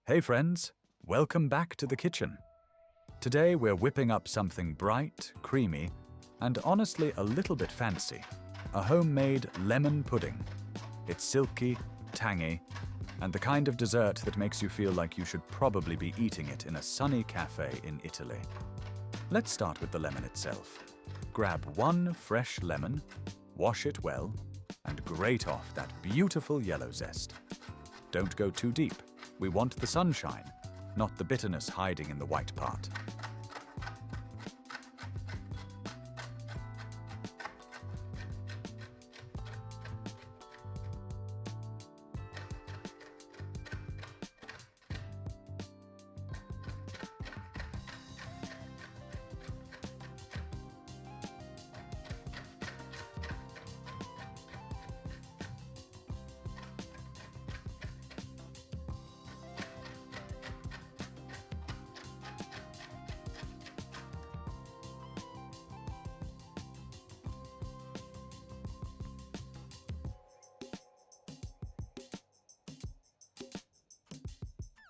Hey friends, welcome back to the kitchen. Today we're whipping up something bright, creamy, and honestly a little bit fancy. A homemade lemon pudding. It's silky, tangy, and the kind of dessert that makes you feel like you should probably be eating it in a sunny cafe in Italy. Let's start with the lemon itself. Grab one fresh lemon, wash it well, and grate off that beautiful yellow zest. Don't go too deep. We want the sunshine, not the bitterness hiding in the white part.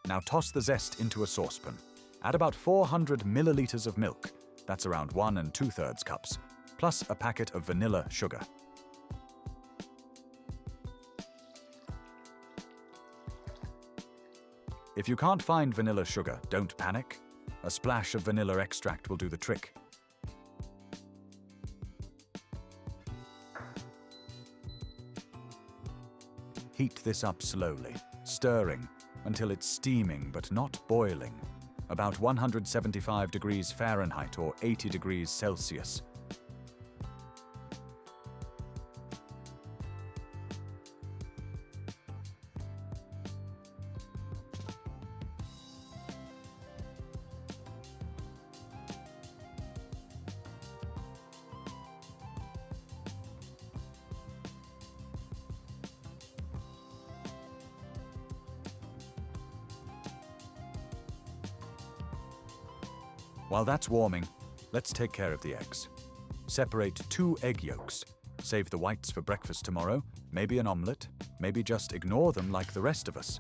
Now toss the zest into a saucepan. Add about 400 milliliters of milk, that's around 1 2/3 cups, plus a packet of vanilla sugar. If you can't find vanilla sugar, don't panic. A splash of vanilla extract will do the trick. Heat this up slowly, stirring until it's steaming but not boiling, about 175 degrees Fahrenheit or 80 degrees Celsius. While that's warming, let's take care of the eggs. Separate 2 egg yolks. Save the whites for breakfast tomorrow, maybe an omelette, maybe just ignore them like the rest of us.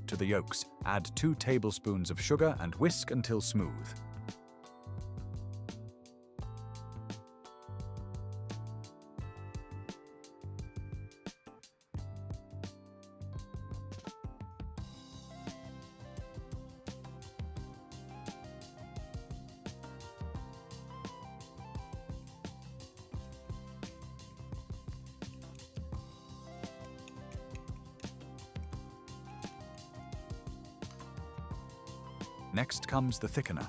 To the yolks, add 2 tablespoons of sugar and whisk until smooth. Next comes the thickener.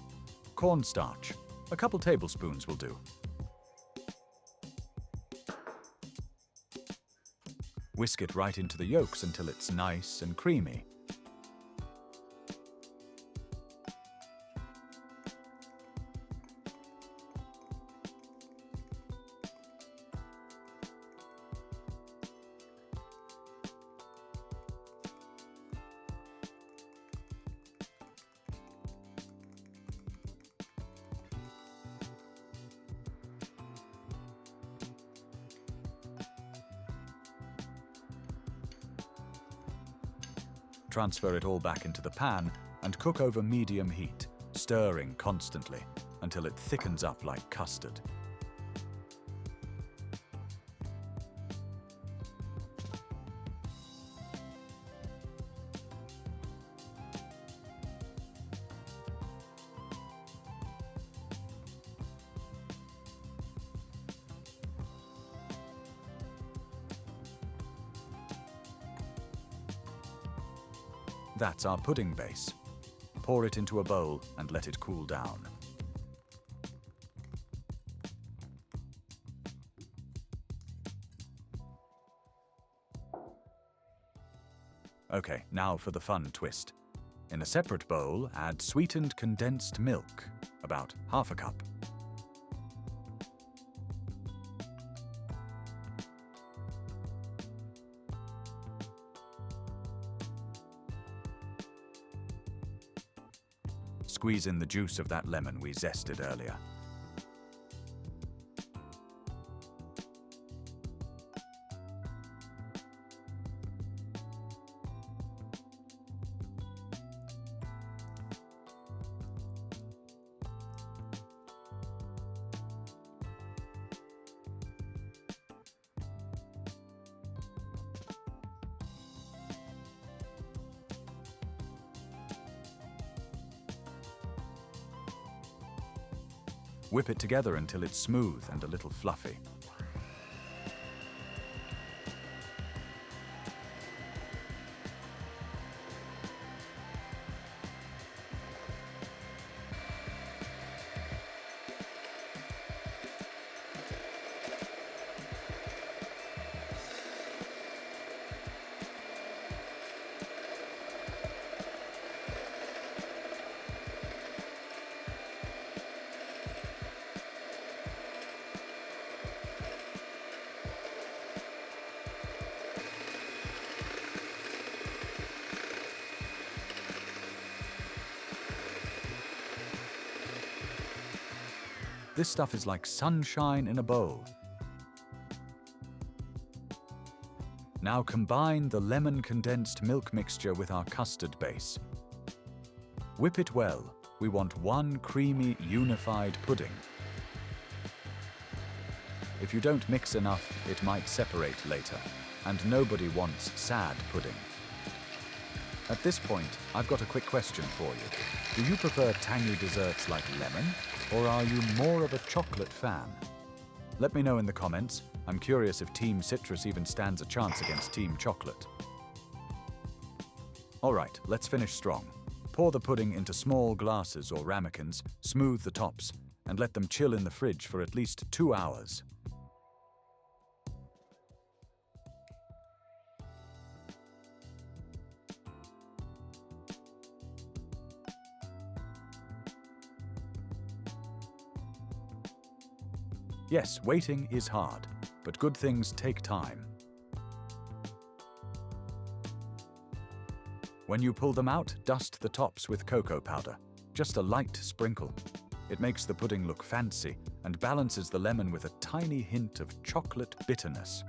Cornstarch. A couple tablespoons will do. Whisk it right into the yolks until it's nice and creamy. Transfer it all back into the pan and cook over medium heat, stirring constantly until it thickens up like custard. That's our pudding base. Pour it into a bowl and let it cool down. Okay, now for the fun twist. In a separate bowl, add sweetened condensed milk, about half a cup. Squeeze in the juice of that lemon we zested earlier. Whip it together until it's smooth and a little fluffy. This stuff is like sunshine in a bowl. Now combine the lemon condensed milk mixture with our custard base. Whip it well. We want one creamy, unified pudding. If you don't mix enough, it might separate later, and nobody wants sad pudding. At this point, I've got a quick question for you. Do you prefer tangy desserts like lemon, or are you more of a chocolate fan? Let me know in the comments. I'm curious if Team Citrus even stands a chance against Team Chocolate. Alright, let's finish strong. Pour the pudding into small glasses or ramekins, smooth the tops, and let them chill in the fridge for at least 2 hours. Yes, waiting is hard, but good things take time. When you pull them out, dust the tops with cocoa powder, just a light sprinkle. It makes the pudding look fancy and balances the lemon with a tiny hint of chocolate bitterness.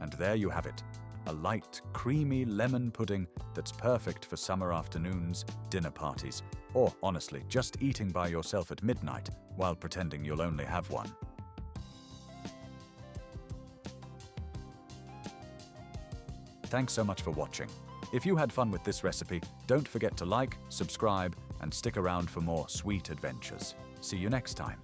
And there you have it, a light, creamy lemon pudding that's perfect for summer afternoons, dinner parties, or honestly, just eating by yourself at midnight while pretending you'll only have one. Thanks so much for watching. If you had fun with this recipe, don't forget to like, subscribe, and stick around for more sweet adventures. See you next time.